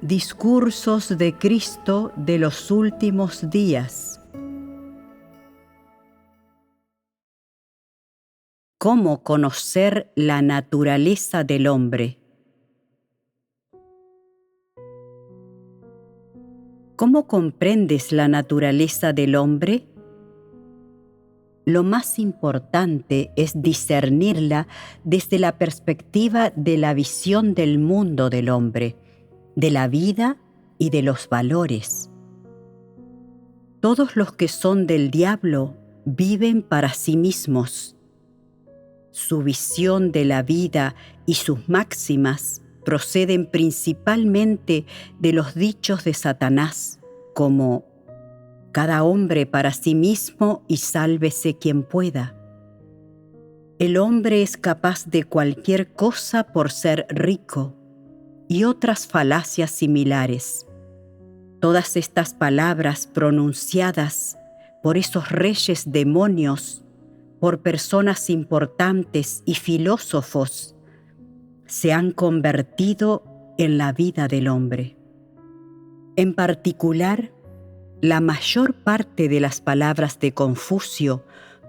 Discursos de Cristo de los últimos días. ¿Cómo conocer la naturaleza del hombre? ¿Cómo comprendes la naturaleza del hombre? Lo más importante es discernirla desde la perspectiva de la visión del mundo del hombre, de la vida y de los valores. Todos los que son del diablo viven para sí mismos. Su visión de la vida y sus máximas proceden principalmente de los dichos de Satanás, como cada hombre para sí mismo y sálvese quien pueda. El hombre es capaz de cualquier cosa por ser rico, y otras falacias similares. Todas estas palabras pronunciadas por esos reyes demonios, por personas importantes y filósofos, se han convertido en la vida del hombre. En particular, la mayor parte de las palabras de Confucio,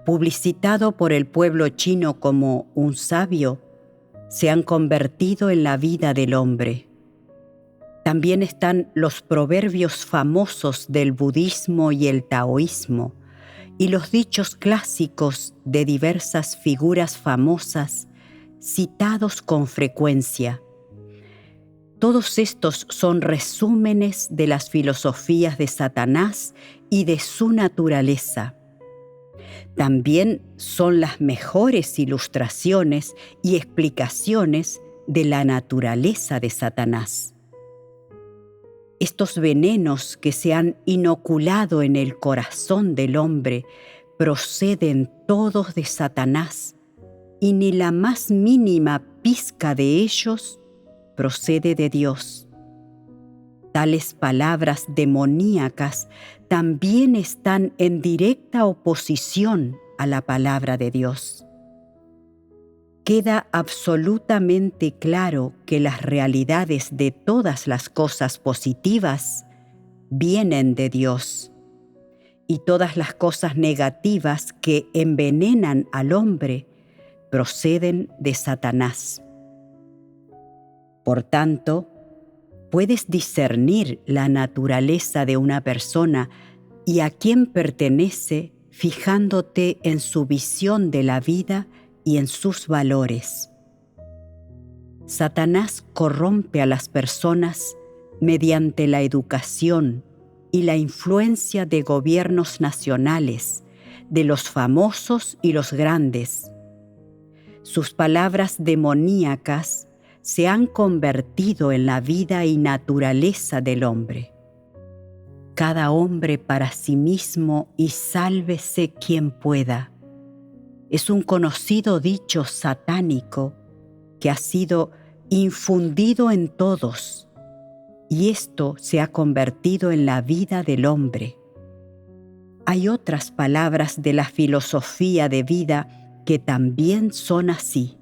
publicitado por el pueblo chino como un sabio, se han convertido en la vida del hombre. También están los proverbios famosos del budismo y el taoísmo, y los dichos clásicos de diversas figuras famosas citados con frecuencia. Todos estos son resúmenes de las filosofías de Satanás y de su naturaleza. También son las mejores ilustraciones y explicaciones de la naturaleza de Satanás. Estos venenos que se han inoculado en el corazón del hombre proceden todos de Satanás, y ni la más mínima pizca de ellos procede de Dios. Tales palabras demoníacas también están en directa oposición a la palabra de Dios. Queda absolutamente claro que las realidades de todas las cosas positivas vienen de Dios, y todas las cosas negativas que envenenan al hombre proceden de Satanás. Por tanto, puedes discernir la naturaleza de una persona y a quién pertenece fijándote en su visión de la vida y en sus valores. Satanás corrompe a las personas mediante la educación y la influencia de gobiernos nacionales, de los famosos y los grandes. Sus palabras demoníacas se han convertido en la vida y naturaleza del hombre. Cada hombre para sí mismo y sálvese quien pueda. Es un conocido dicho satánico que ha sido infundido en todos, y esto se ha convertido en la vida del hombre. Hay otras palabras de la filosofía de vida que también son así.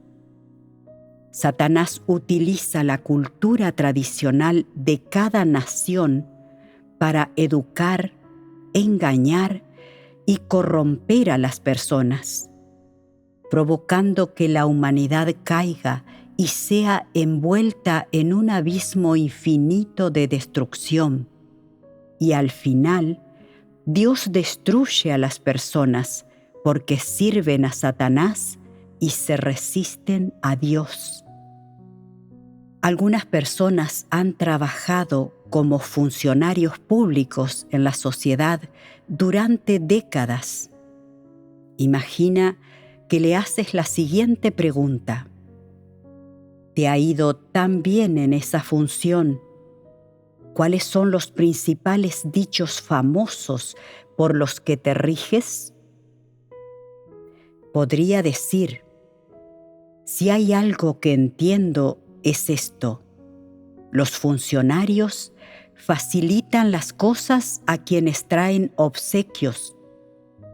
Satanás utiliza la cultura tradicional de cada nación para educar, engañar y corromper a las personas, provocando que la humanidad caiga y sea envuelta en un abismo infinito de destrucción. Y al final, Dios destruye a las personas porque sirven a Satanás y se resisten a Dios. Algunas personas han trabajado como funcionarios públicos en la sociedad durante décadas. Imagina que le haces la siguiente pregunta: ¿te ha ido tan bien en esa función? ¿Cuáles son los principales dichos famosos por los que te riges? Podría decir: si hay algo que entiendo es esto: los funcionarios facilitan las cosas a quienes traen obsequios.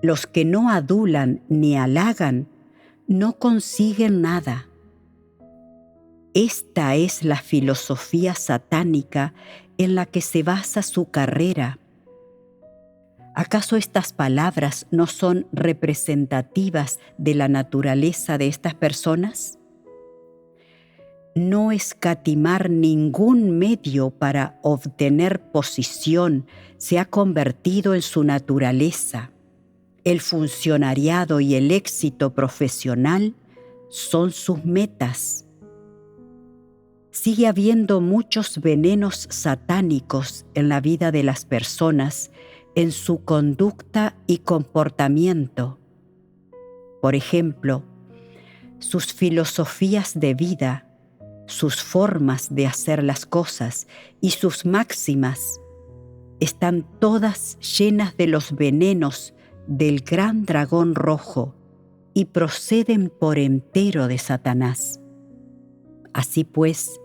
Los que no adulan ni halagan no consiguen nada. Esta es la filosofía satánica en la que se basa su carrera. ¿Acaso estas palabras no son representativas de la naturaleza de estas personas? No escatimar ningún medio para obtener posición se ha convertido en su naturaleza. El funcionariado y el éxito profesional son sus metas. Sigue habiendo muchos venenos satánicos en la vida de las personas, en su conducta y comportamiento. Por ejemplo, sus filosofías de vida, sus formas de hacer las cosas y sus máximas están todas llenas de los venenos del gran dragón rojo y proceden por entero de Satanás. Así pues,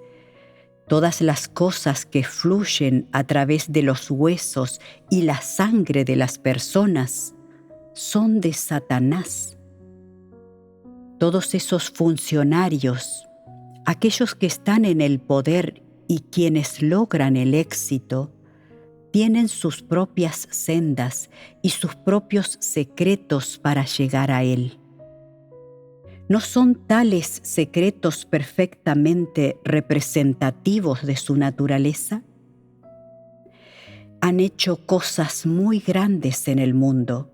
todas las cosas que fluyen a través de los huesos y la sangre de las personas son de Satanás. Todos esos funcionarios, aquellos que están en el poder y quienes logran el éxito, tienen sus propias sendas y sus propios secretos para llegar a él. ¿No son tales secretos perfectamente representativos de su naturaleza? Han hecho cosas muy grandes en el mundo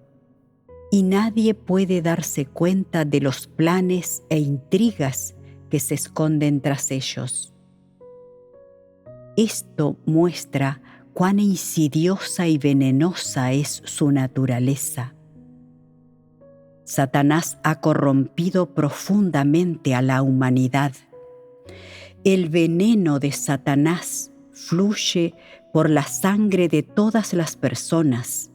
y nadie puede darse cuenta de los planes e intrigas que se esconden tras ellos. Esto muestra cuán insidiosa y venenosa es su naturaleza. Satanás ha corrompido profundamente a la humanidad. El veneno de Satanás fluye por la sangre de todas las personas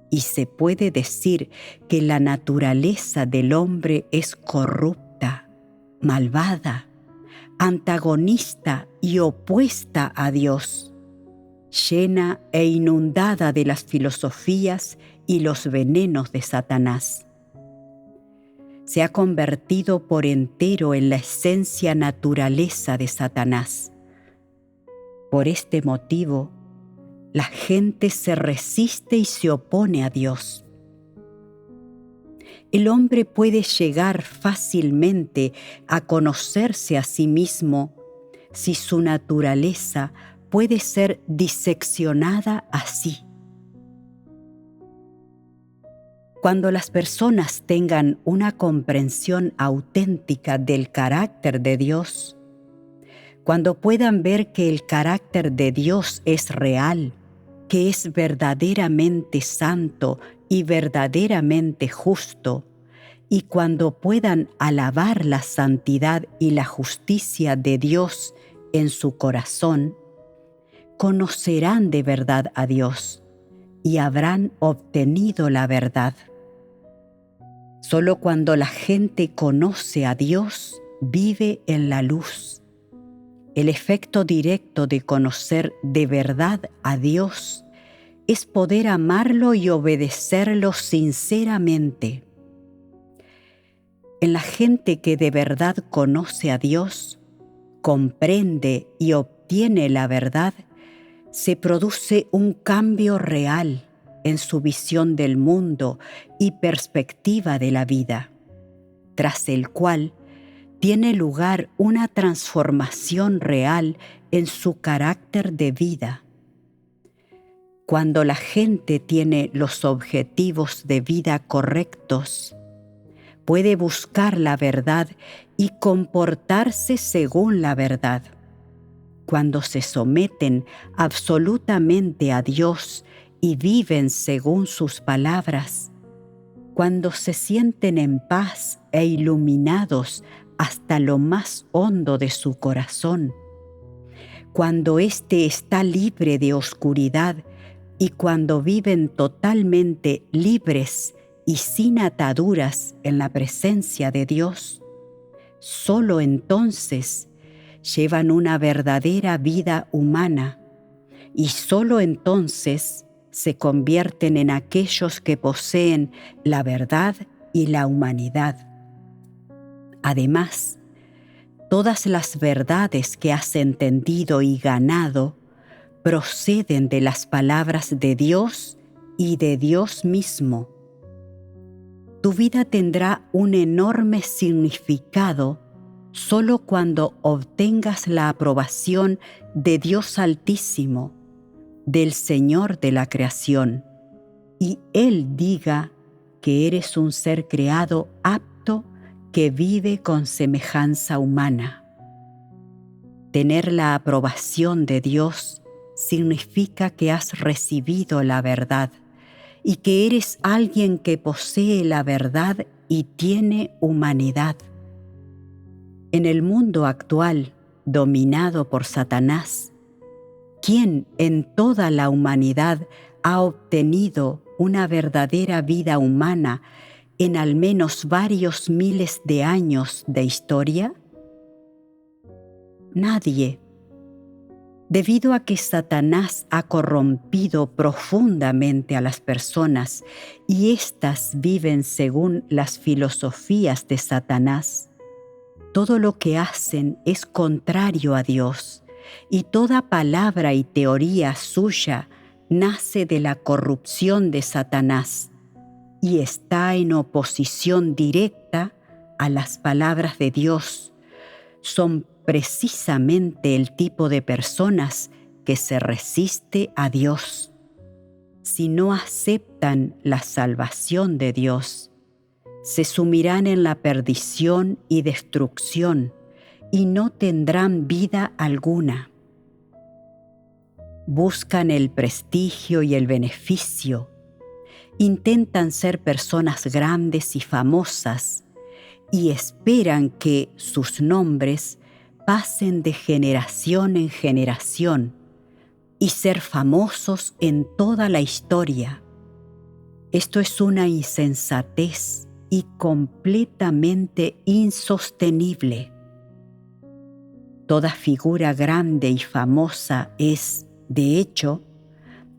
y se puede decir que la naturaleza del hombre es corrupta, malvada, antagonista y opuesta a Dios, llena e inundada de las filosofías y los venenos de Satanás. Se ha convertido por entero en la esencia naturaleza de Satanás. Por este motivo, la gente se resiste y se opone a Dios. El hombre puede llegar fácilmente a conocerse a sí mismo si su naturaleza puede ser diseccionada así. Cuando las personas tengan una comprensión auténtica del carácter de Dios, cuando puedan ver que el carácter de Dios es real, que es verdaderamente santo y verdaderamente justo, y cuando puedan alabar la santidad y la justicia de Dios en su corazón, conocerán de verdad a Dios y habrán obtenido la verdad. Solo cuando la gente conoce a Dios, vive en la luz. El efecto directo de conocer de verdad a Dios es poder amarlo y obedecerlo sinceramente. En la gente que de verdad conoce a Dios, comprende y obtiene la verdad, se produce un cambio real en su visión del mundo y perspectiva de la vida, tras el cual tiene lugar una transformación real en su carácter de vida. Cuando la gente tiene los objetivos de vida correctos, puede buscar la verdad y comportarse según la verdad. Cuando se someten absolutamente a Dios y viven según sus palabras, cuando se sienten en paz e iluminados hasta lo más hondo de su corazón, cuando éste está libre de oscuridad y cuando viven totalmente libres y sin ataduras en la presencia de Dios, solo entonces llevan una verdadera vida humana y solo entonces se convierten en aquellos que poseen la verdad y la humanidad. Además, Todas las verdades que has entendido y ganado proceden de las palabras de Dios y de Dios mismo. Tu vida tendrá un enorme significado solo cuando obtengas la aprobación de Dios Altísimo, del Señor de la creación, y Él diga que eres un ser creado apto que vive con semejanza humana. Tener la aprobación de Dios significa que has recibido la verdad y que eres alguien que posee la verdad y tiene humanidad. En el mundo actual, dominado por Satanás, ¿quién en toda la humanidad ha obtenido una verdadera vida humana en al menos varios miles de años de historia? Nadie. Debido a que Satanás ha corrompido profundamente a las personas y éstas viven según las filosofías de Satanás, todo lo que hacen es contrario a Dios, y toda palabra y teoría suya nace de la corrupción de Satanás y está en oposición directa a las palabras de Dios. Son precisamente el tipo de personas que se resiste a Dios. Si no aceptan la salvación de Dios, se sumirán en la perdición y destrucción y no tendrán vida alguna. Buscan el prestigio y el beneficio, intentan ser personas grandes y famosas y esperan que sus nombres pasen de generación en generación y ser famosos en toda la historia. Esto es una insensatez y completamente insostenible. Toda figura grande y famosa es, de hecho,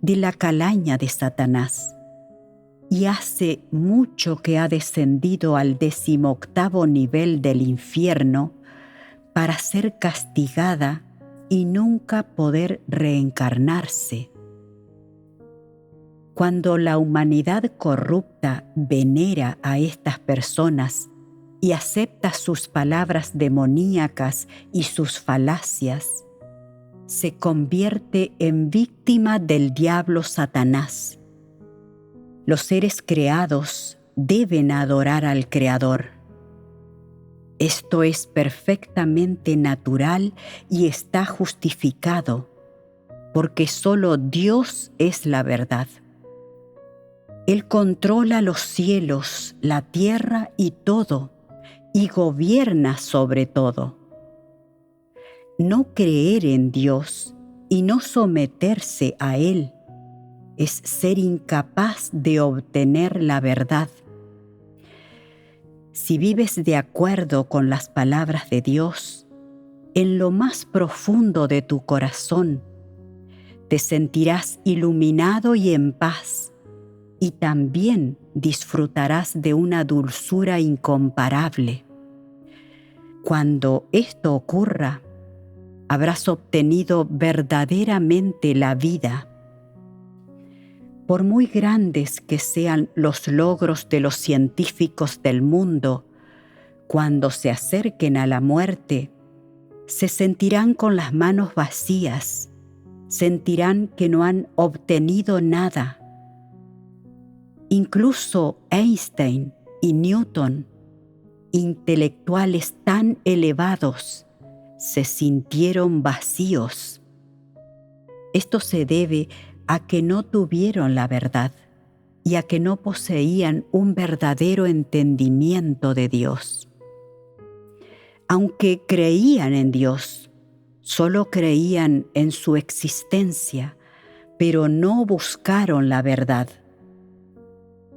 de la calaña de Satanás, y hace mucho que ha descendido al 18º nivel del infierno para ser castigada y nunca poder reencarnarse. Cuando la humanidad corrupta venera a estas personas y acepta sus palabras demoníacas y sus falacias, se convierte en víctima del diablo Satanás. Los seres creados deben adorar al Creador. Esto es perfectamente natural y está justificado, porque solo Dios es la verdad. Él controla los cielos, la tierra y todo, y gobierna sobre todo. No creer en Dios y no someterse a Él es ser incapaz de obtener la verdad. Si vives de acuerdo con las palabras de Dios, en lo más profundo de tu corazón, te sentirás iluminado y en paz, y también disfrutarás de una dulzura incomparable. Cuando esto ocurra, habrás obtenido verdaderamente la vida. Por muy grandes que sean los logros de los científicos del mundo, cuando se acerquen a la muerte, se sentirán con las manos vacías, sentirán que no han obtenido nada. Incluso Einstein y Newton, intelectuales tan elevados, se sintieron vacíos. Esto se debe a que no tuvieron la verdad y a que no poseían un verdadero entendimiento de Dios. Aunque creían en Dios, solo creían en su existencia, pero no buscaron la verdad.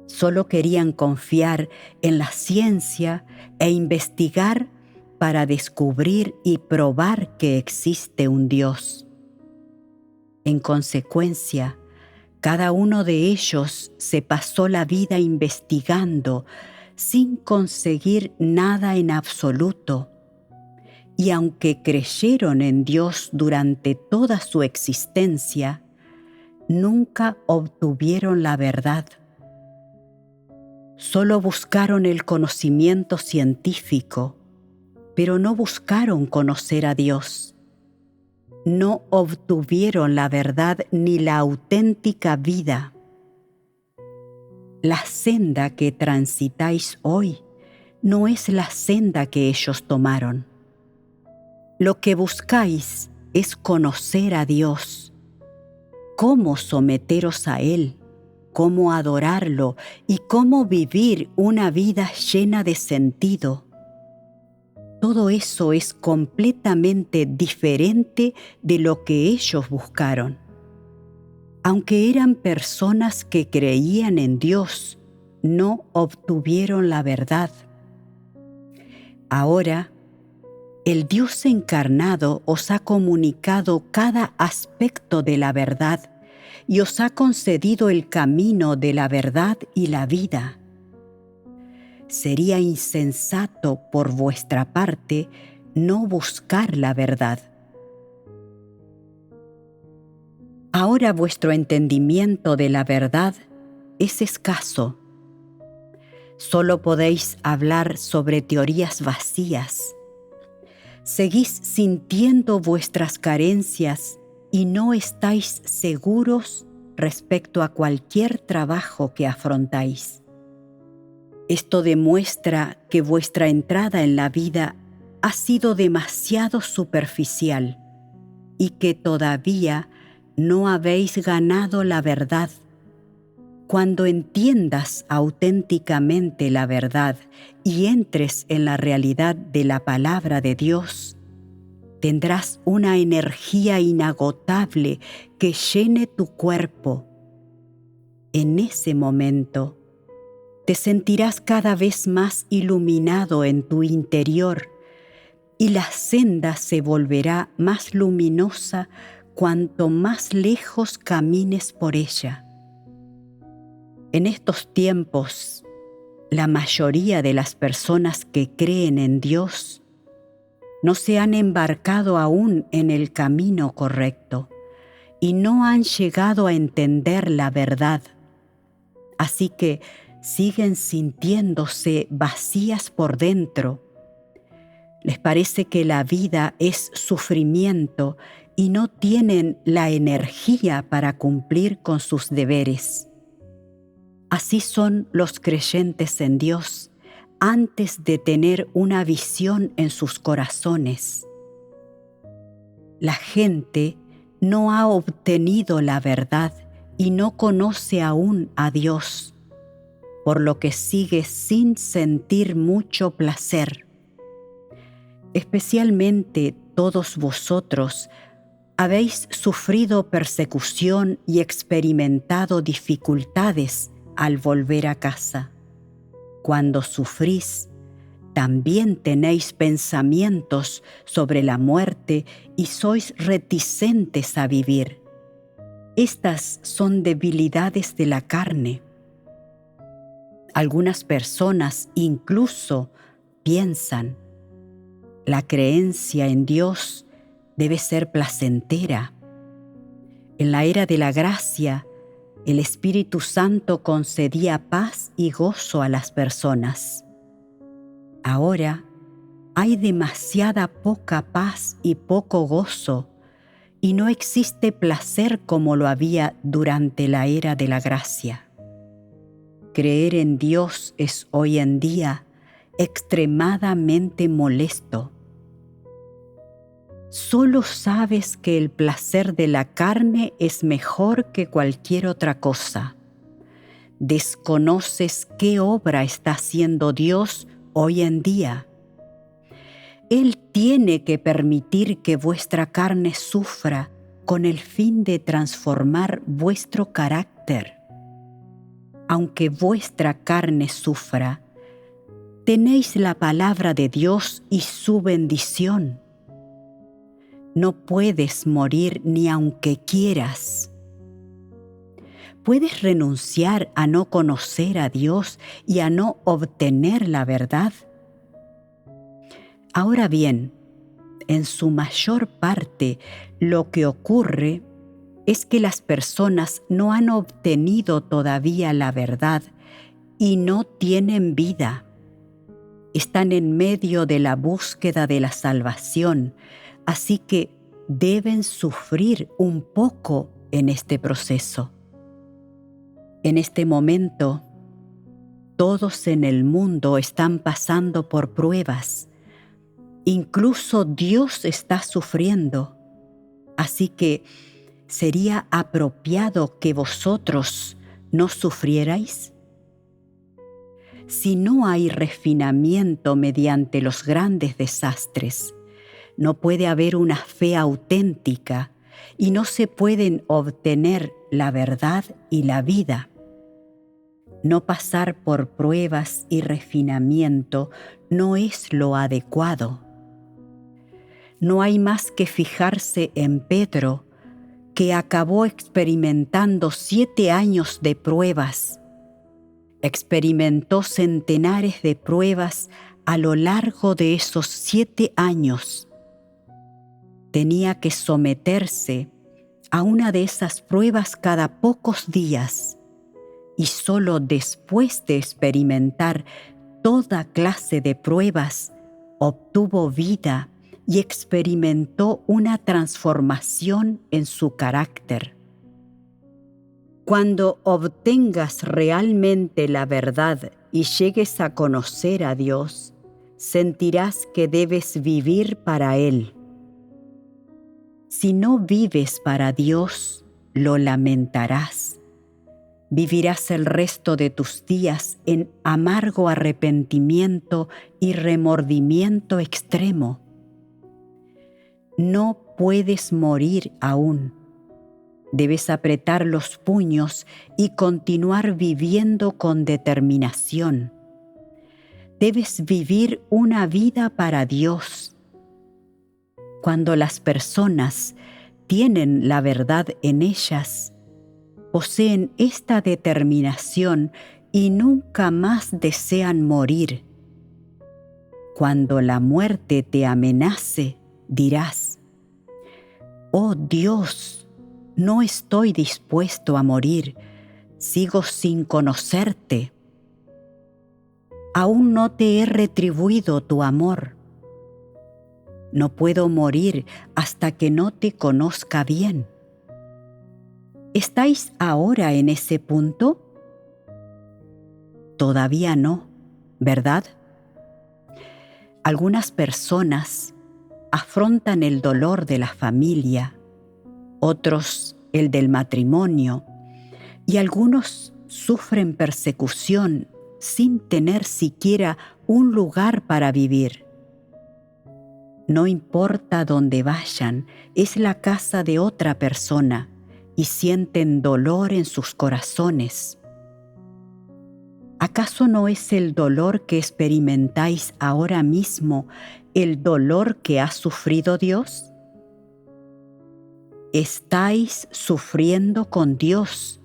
Solo querían confiar en la ciencia e investigar para descubrir y probar que existe un Dios. En consecuencia, cada uno de ellos se pasó la vida investigando sin conseguir nada en absoluto, y aunque creyeron en Dios durante toda su existencia, nunca obtuvieron la verdad. Solo buscaron el conocimiento científico, pero no buscaron conocer a Dios. No obtuvieron la verdad ni la auténtica vida. La senda que transitáis hoy no es la senda que ellos tomaron. Lo que buscáis es conocer a Dios, cómo someteros a Él, cómo adorarlo y cómo vivir una vida llena de sentido. Todo eso es completamente diferente de lo que ellos buscaron. Aunque eran personas que creían en Dios, no obtuvieron la verdad. Ahora, el Dios encarnado os ha comunicado cada aspecto de la verdad y os ha concedido el camino de la verdad y la vida. Sería insensato por vuestra parte no buscar la verdad. Ahora vuestro entendimiento de la verdad es escaso. Solo podéis hablar sobre teorías vacías. Seguís sintiendo vuestras carencias y no estáis seguros respecto a cualquier trabajo que afrontáis. Esto demuestra que vuestra entrada en la vida ha sido demasiado superficial y que todavía no habéis ganado la verdad. Cuando entiendas auténticamente la verdad y entres en la realidad de la palabra de Dios, tendrás una energía inagotable que llene tu cuerpo. En ese momento, te sentirás cada vez más iluminado en tu interior y la senda se volverá más luminosa cuanto más lejos camines por ella. En estos tiempos, la mayoría de las personas que creen en Dios no se han embarcado aún en el camino correcto y no han llegado a entender la verdad. Así que siguen sintiéndose vacías por dentro. Les parece que la vida es sufrimiento y no tienen la energía para cumplir con sus deberes. Así son los creyentes en Dios antes de tener una visión en sus corazones. La gente no ha obtenido la verdad y no conoce aún a Dios, por lo que sigue sin sentir mucho placer. Especialmente todos vosotros habéis sufrido persecución y experimentado dificultades al volver a casa. Cuando sufrís, también tenéis pensamientos sobre la muerte y sois reticentes a vivir. Estas son debilidades de la carne. Algunas personas incluso piensan: la creencia en Dios debe ser placentera. En la era de la gracia, el Espíritu Santo concedía paz y gozo a las personas. Ahora hay demasiada poca paz y poco gozo, y no existe placer como lo había durante la era de la gracia. Creer en Dios es hoy en día extremadamente molesto. Solo sabes que el placer de la carne es mejor que cualquier otra cosa. Desconoces qué obra está haciendo Dios hoy en día. Él tiene que permitir que vuestra carne sufra con el fin de transformar vuestro carácter. Aunque vuestra carne sufra, tenéis la palabra de Dios y su bendición. No puedes morir ni aunque quieras. ¿Puedes renunciar a no conocer a Dios y a no obtener la verdad? Ahora bien, en su mayor parte, lo que ocurre es que las personas no han obtenido todavía la verdad y no tienen vida. Están en medio de la búsqueda de la salvación, así que deben sufrir un poco en este proceso. En este momento, todos en el mundo están pasando por pruebas. Incluso Dios está sufriendo. Así que ¿sería apropiado que vosotros no sufrierais? Si no hay refinamiento mediante los grandes desastres, no puede haber una fe auténtica y no se pueden obtener la verdad y la vida. No pasar por pruebas y refinamiento no es lo adecuado. No hay más que fijarse en Pedro, que acabó experimentando 7 años de pruebas. Experimentó centenares de pruebas a lo largo de esos 7 años. Tenía que someterse a una de esas pruebas cada pocos días, y solo después de experimentar toda clase de pruebas, obtuvo vida y experimentó una transformación en su carácter. Cuando obtengas realmente la verdad y llegues a conocer a Dios, sentirás que debes vivir para Él. Si no vives para Dios, lo lamentarás. Vivirás el resto de tus días en amargo arrepentimiento y remordimiento extremo. No puedes morir aún. Debes apretar los puños y continuar viviendo con determinación. Debes vivir una vida para Dios. Cuando las personas tienen la verdad en ellas, poseen esta determinación y nunca más desean morir. Cuando la muerte te amenace, dirás: «Oh Dios, no estoy dispuesto a morir, sigo sin conocerte. Aún no te he retribuido tu amor. No puedo morir hasta que no te conozca bien». ¿Estáis ahora en ese punto? Todavía no, ¿verdad? Algunas personas afrontan el dolor de la familia, otros el del matrimonio, y algunos sufren persecución sin tener siquiera un lugar para vivir. No importa dónde vayan, es la casa de otra persona y sienten dolor en sus corazones. ¿Acaso no es el dolor que experimentáis ahora mismo el dolor que ha sufrido Dios? Estáis sufriendo con Dios,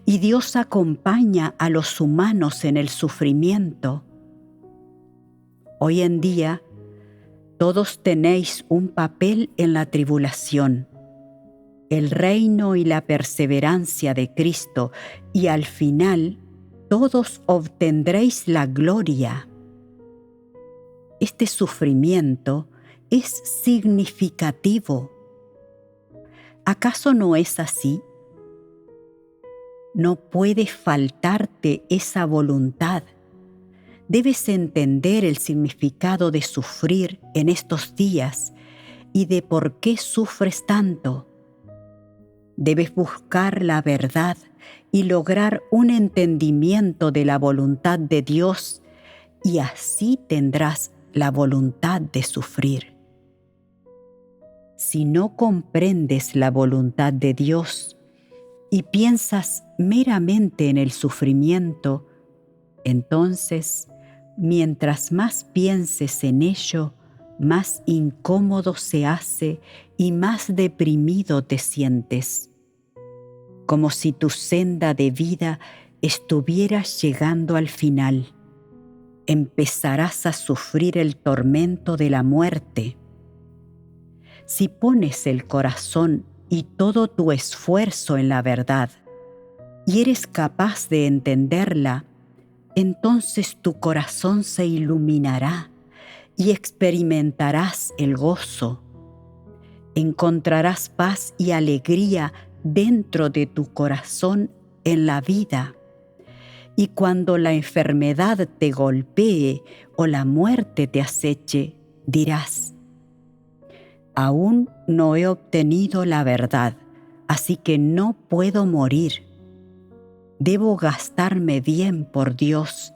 y Dios acompaña a los humanos en el sufrimiento. Hoy en día, todos tenéis un papel en la tribulación, el reino y la perseverancia de Cristo, y al final todos obtendréis la gloria. Este sufrimiento es significativo. ¿Acaso no es así? No puede faltarte esa voluntad. Debes entender el significado de sufrir en estos días y de por qué sufres tanto. Debes buscar la verdad y lograr un entendimiento de la voluntad de Dios, y así tendrás la voluntad de sufrir. Si no comprendes la voluntad de Dios y piensas meramente en el sufrimiento, entonces, mientras más pienses en ello, más incómodo se hace y más deprimido te sientes, como si tu senda de vida estuviera llegando al final. Empezarás a sufrir el tormento de la muerte. Si pones el corazón y todo tu esfuerzo en la verdad y eres capaz de entenderla, entonces tu corazón se iluminará y experimentarás el gozo. Encontrarás paz y alegría dentro de tu corazón en la vida. Y cuando la enfermedad te golpee o la muerte te aceche, dirás: aún no he obtenido la verdad, así que no puedo morir. Debo gastarme bien por Dios,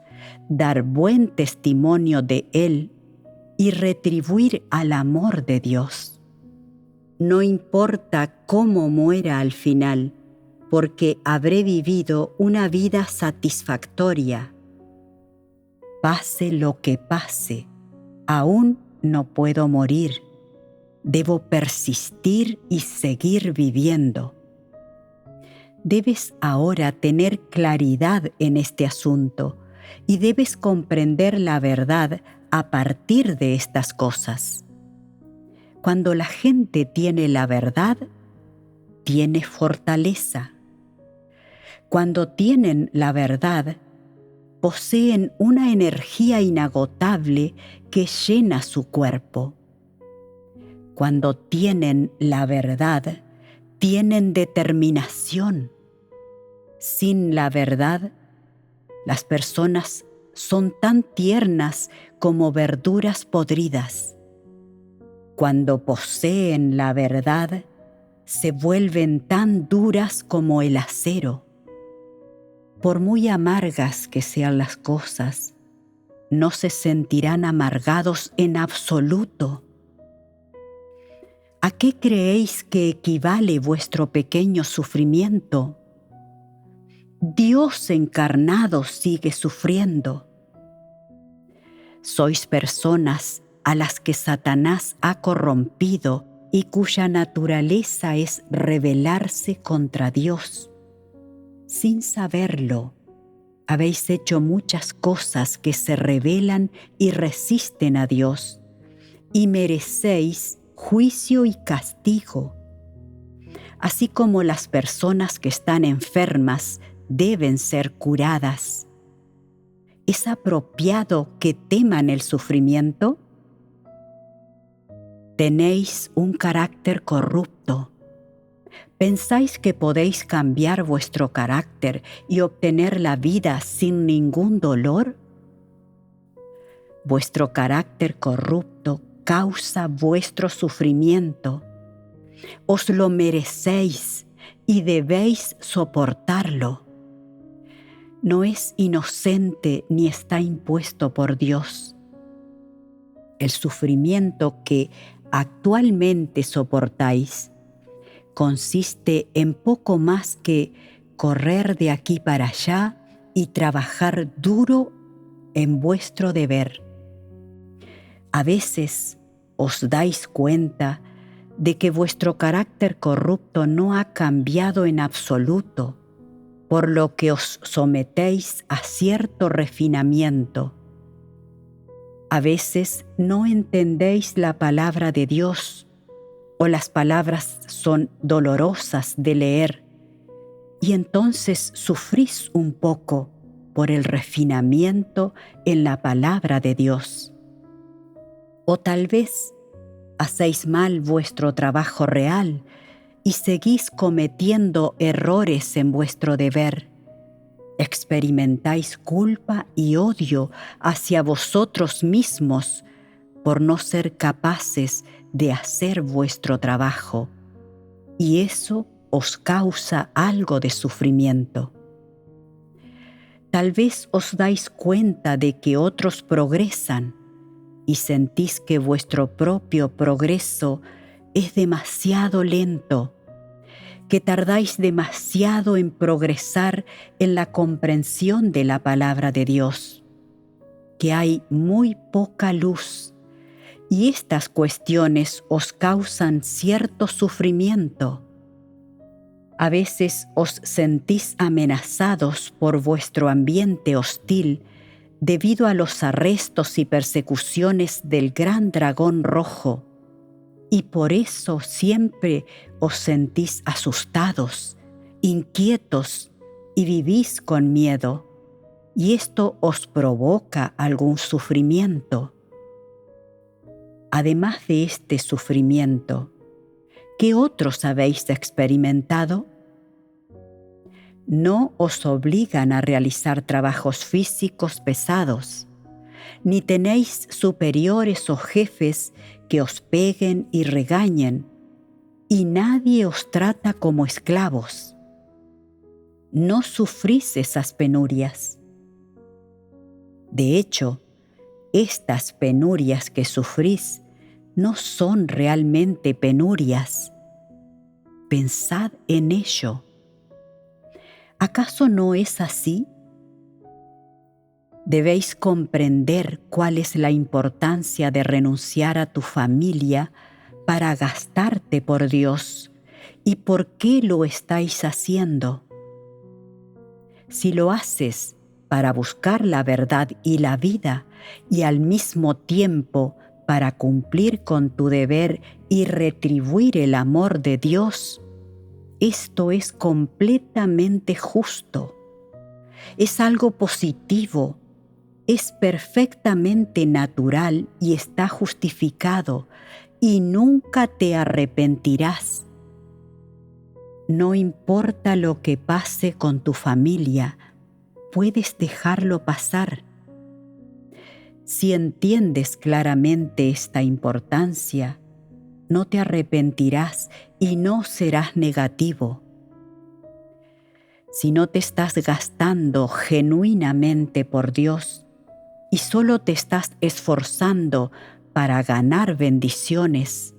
dar buen testimonio de Él y retribuir al amor de Dios. No importa cómo muera al final, porque habré vivido una vida satisfactoria. Pase lo que pase, aún no puedo morir. Debo persistir y seguir viviendo. Debes ahora tener claridad en este asunto y debes comprender la verdad a partir de estas cosas. Cuando la gente tiene la verdad, tiene fortaleza. Cuando tienen la verdad, poseen una energía inagotable que llena su cuerpo. Cuando tienen la verdad, tienen determinación. Sin la verdad, las personas son tan tiernas como verduras podridas. Cuando poseen la verdad, se vuelven tan duras como el acero. Por muy amargas que sean las cosas, no se sentirán amargados en absoluto. ¿A qué creéis que equivale vuestro pequeño sufrimiento? Dios encarnado sigue sufriendo. Sois personas a las que Satanás ha corrompido y cuya naturaleza es rebelarse contra Dios. Sin saberlo, habéis hecho muchas cosas que se rebelan y resisten a Dios, y merecéis juicio y castigo. Así como las personas que están enfermas deben ser curadas. ¿Es apropiado que teman el sufrimiento? Tenéis un carácter corrupto. ¿Pensáis que podéis cambiar vuestro carácter y obtener la vida sin ningún dolor? Vuestro carácter corrupto causa vuestro sufrimiento. Os lo merecéis y debéis soportarlo. No es inocente ni está impuesto por Dios. El sufrimiento que actualmente soportáis consiste en poco más que correr de aquí para allá y trabajar duro en vuestro deber. A veces os dais cuenta de que vuestro carácter corrupto no ha cambiado en absoluto, por lo que os sometéis a cierto refinamiento. A veces no entendéis la palabra de Dios, o las palabras son dolorosas de leer, y entonces sufrís un poco por el refinamiento en la palabra de Dios. O tal vez hacéis mal vuestro trabajo real y seguís cometiendo errores en vuestro deber. Experimentáis culpa y odio hacia vosotros mismos por no ser capaces de hacer vuestro trabajo, y eso os causa algo de sufrimiento. Tal vez os dais cuenta de que otros progresan y sentís que vuestro propio progreso es demasiado lento, que tardáis demasiado en progresar en la comprensión de la palabra de Dios, que hay muy poca luz, y estas cuestiones os causan cierto sufrimiento. A veces os sentís amenazados por vuestro ambiente hostil debido a los arrestos y persecuciones del gran dragón rojo, y por eso siempre os sentís asustados, inquietos y vivís con miedo, y esto os provoca algún sufrimiento. Además de este sufrimiento, ¿qué otros habéis experimentado? No os obligan a realizar trabajos físicos pesados, ni tenéis superiores o jefes que os peguen y regañen, y nadie os trata como esclavos. No sufrís esas penurias. De hecho, estas penurias que sufrís no son realmente penurias. Pensad en ello. ¿Acaso no es así? Debéis comprender cuál es la importancia de renunciar a tu familia para gastarte por Dios y por qué lo estáis haciendo. Si lo haces para buscar la verdad y la vida y al mismo tiempo para cumplir con tu deber y retribuir el amor de Dios, esto es completamente justo. Es algo positivo, es perfectamente natural y está justificado, y nunca te arrepentirás. No importa lo que pase con tu familia, puedes dejarlo pasar. Si entiendes claramente esta importancia, no te arrepentirás y no serás negativo. Si no te estás gastando genuinamente por Dios y solo te estás esforzando para ganar bendiciones,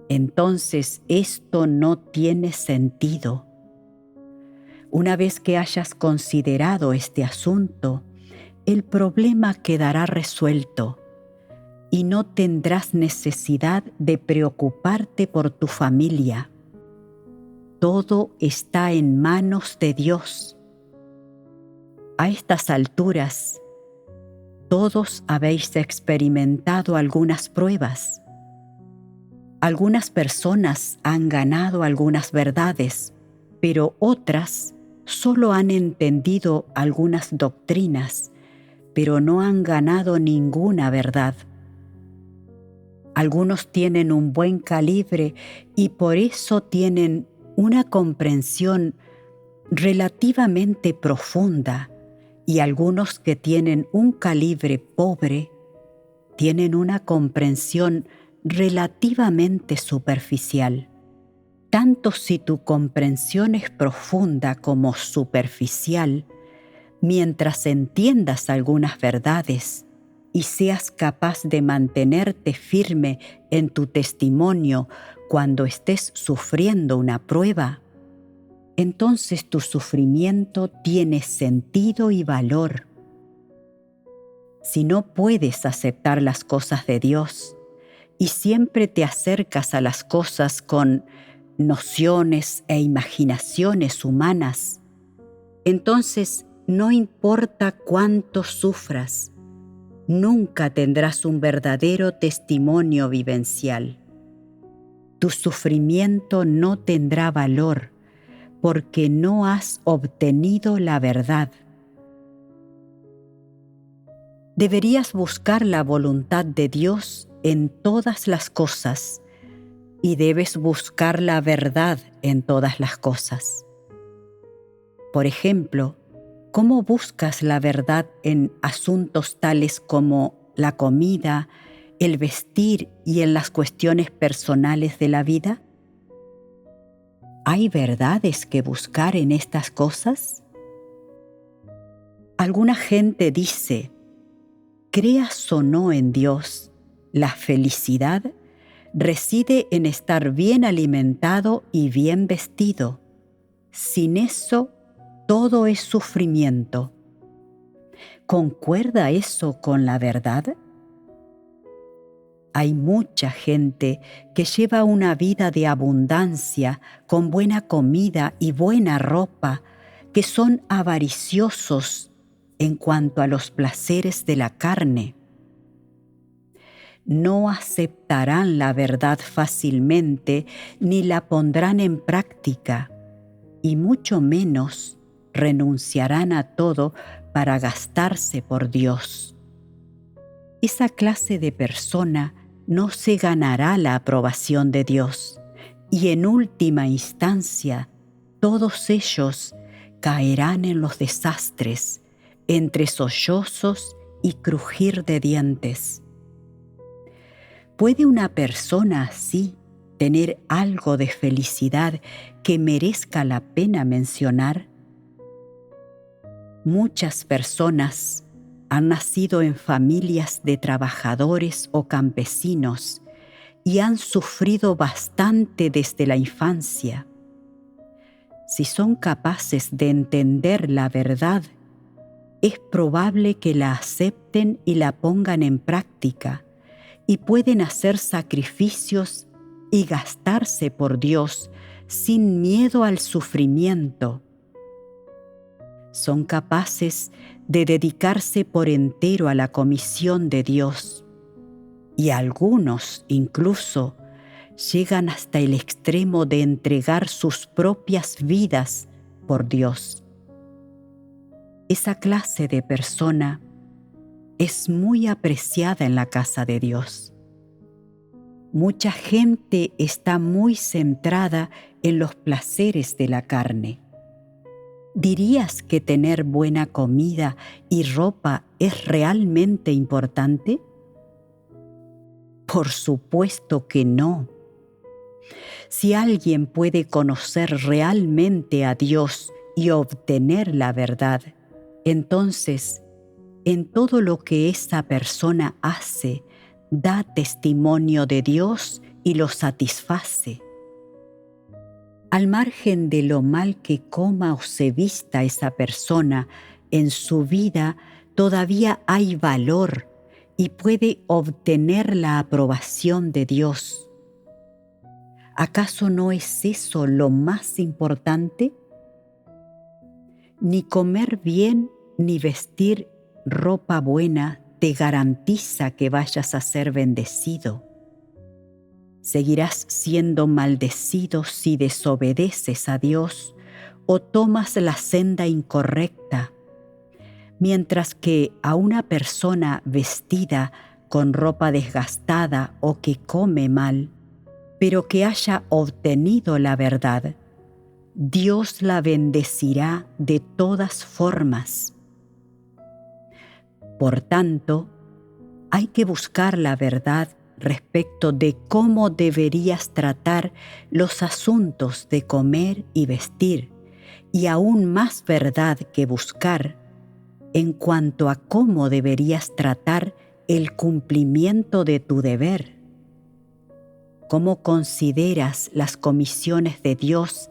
entonces esto no tiene sentido. Una vez que hayas considerado este asunto, el problema quedará resuelto y no tendrás necesidad de preocuparte por tu familia. Todo está en manos de Dios. A estas alturas, todos habéis experimentado algunas pruebas. Algunas personas han ganado algunas verdades, pero otras solo han entendido algunas doctrinas, pero no han ganado ninguna verdad. Algunos tienen un buen calibre y por eso tienen una comprensión relativamente profunda, y algunos que tienen un calibre pobre tienen una comprensión relativamente superficial. Tanto si tu comprensión es profunda como superficial, mientras entiendas algunas verdades y seas capaz de mantenerte firme en tu testimonio cuando estés sufriendo una prueba, entonces tu sufrimiento tiene sentido y valor. Si no puedes aceptar las cosas de Dios y siempre te acercas a las cosas con nociones e imaginaciones humanas, entonces no importa cuánto sufras, nunca tendrás un verdadero testimonio vivencial. Tu sufrimiento no tendrá valor porque no has obtenido la verdad. Deberías buscar la voluntad de Dios en todas las cosas y debes buscar la verdad en todas las cosas. Por ejemplo, ¿cómo buscas la verdad en asuntos tales como la comida, el vestir y en las cuestiones personales de la vida? ¿Hay verdades que buscar en estas cosas? Alguna gente dice, creas o no en Dios, la felicidad reside en estar bien alimentado y bien vestido. Sin eso, todo es sufrimiento. ¿Concuerda eso con la verdad? Hay mucha gente que lleva una vida de abundancia, con buena comida y buena ropa, que son avariciosos en cuanto a los placeres de la carne. no aceptarán la verdad fácilmente ni la pondrán en práctica, y mucho menos renunciarán a todo para gastarse por Dios. Esa clase de persona no se ganará la aprobación de Dios, y en última instancia todos ellos caerán en los desastres, entre sollozos y crujir de dientes. ¿Puede una persona así tener algo de felicidad que merezca la pena mencionar? Muchas personas han nacido en familias de trabajadores o campesinos y han sufrido bastante desde la infancia. Si son capaces de entender la verdad, es probable que la acepten y la pongan en práctica, y pueden hacer sacrificios y gastarse por Dios sin miedo al sufrimiento. Son capaces de dedicarse por entero a la comisión de Dios, y algunos incluso llegan hasta el extremo de entregar sus propias vidas por Dios. Esa clase de persona es muy apreciada en la casa de Dios. Mucha gente está muy centrada en los placeres de la carne. ¿Dirías que tener buena comida y ropa es realmente importante? Por supuesto que no. Si alguien puede conocer realmente a Dios y obtener la verdad, entonces, en todo lo que esa persona hace, da testimonio de Dios y lo satisface. Al margen de lo mal que coma o se vista esa persona, en su vida todavía hay valor y puede obtener la aprobación de Dios. ¿Acaso no es eso lo más importante? Ni comer bien ni vestir ropa buena te garantiza que vayas a ser bendecido. Seguirás siendo maldecido si desobedeces a Dios o tomas la senda incorrecta, mientras que a una persona vestida con ropa desgastada o que come mal, pero que haya obtenido la verdad, Dios la bendecirá de todas formas. Por tanto, hay que buscar la verdad respecto de cómo deberías tratar los asuntos de comer y vestir, y aún más verdad que buscar en cuanto a cómo deberías tratar el cumplimiento de tu deber. Cómo consideras las comisiones de Dios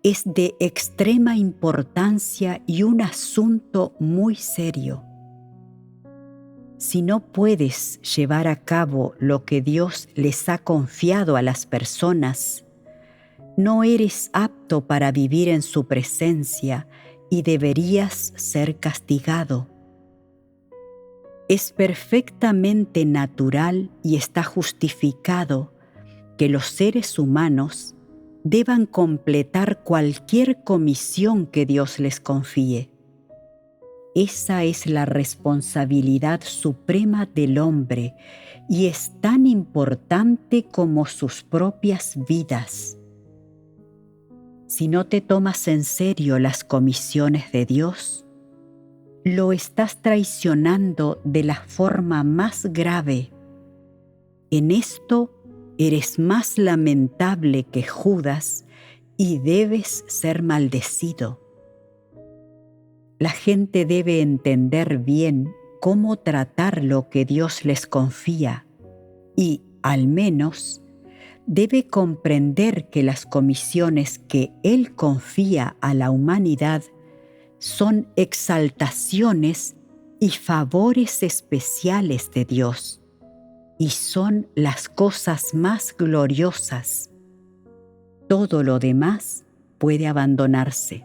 es de extrema importancia y un asunto muy serio. Si no puedes llevar a cabo lo que Dios les ha confiado a las personas, no eres apto para vivir en su presencia y deberías ser castigado. Es perfectamente natural y está justificado que los seres humanos deban completar cualquier comisión que Dios les confíe. Esa es la responsabilidad suprema del hombre y es tan importante como sus propias vidas. Si no te tomas en serio las comisiones de Dios, lo estás traicionando de la forma más grave. En esto eres más lamentable que Judas y debes ser maldecido. La gente debe entender bien cómo tratar lo que Dios les confía y, al menos, debe comprender que las comisiones que Él confía a la humanidad son exaltaciones y favores especiales de Dios, y son las cosas más gloriosas. Todo lo demás puede abandonarse.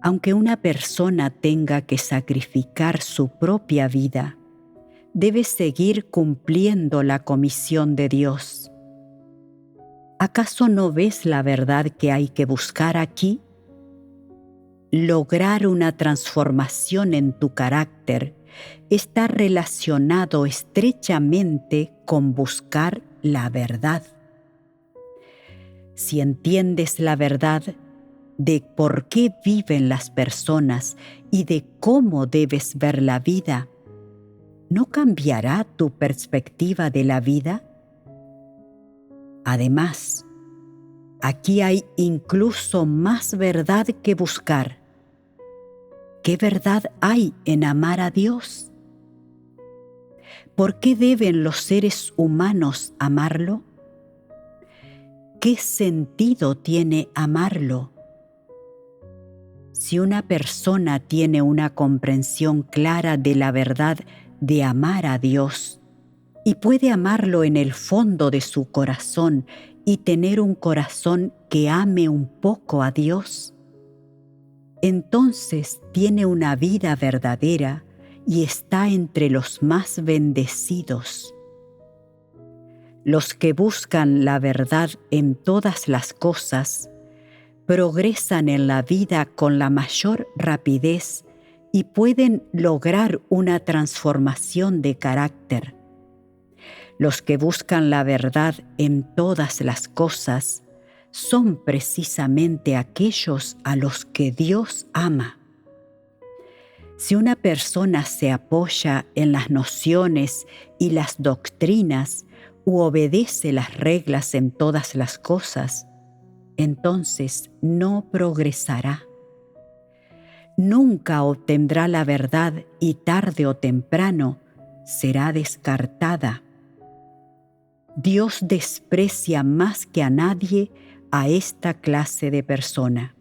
Aunque una persona tenga que sacrificar su propia vida, debes seguir cumpliendo la comisión de Dios. ¿Acaso no ves la verdad que hay que buscar aquí? Lograr una transformación en tu carácter está relacionado estrechamente con buscar la verdad. Si entiendes la verdad de por qué viven las personas y de cómo debes ver la vida, ¿no cambiará tu perspectiva de la vida? Además, aquí hay incluso más verdad que buscar. ¿Qué verdad hay en amar a Dios? ¿Por qué deben los seres humanos amarlo? ¿Qué sentido tiene amarlo? Si una persona tiene una comprensión clara de la verdad de amar a Dios y puede amarlo en el fondo de su corazón y tener un corazón que ame un poco a Dios, entonces tiene una vida verdadera y está entre los más bendecidos. Los que buscan la verdad en todas las cosas progresan en la vida con la mayor rapidez y pueden lograr una transformación de carácter. Los que buscan la verdad en todas las cosas son precisamente aquellos a los que Dios ama. Si una persona se apoya en las nociones y las doctrinas u obedece las reglas en todas las cosas, entonces no progresará. Nunca obtendrá la verdad y tarde o temprano será descartada. Dios desprecia más que a nadie a esta clase de persona.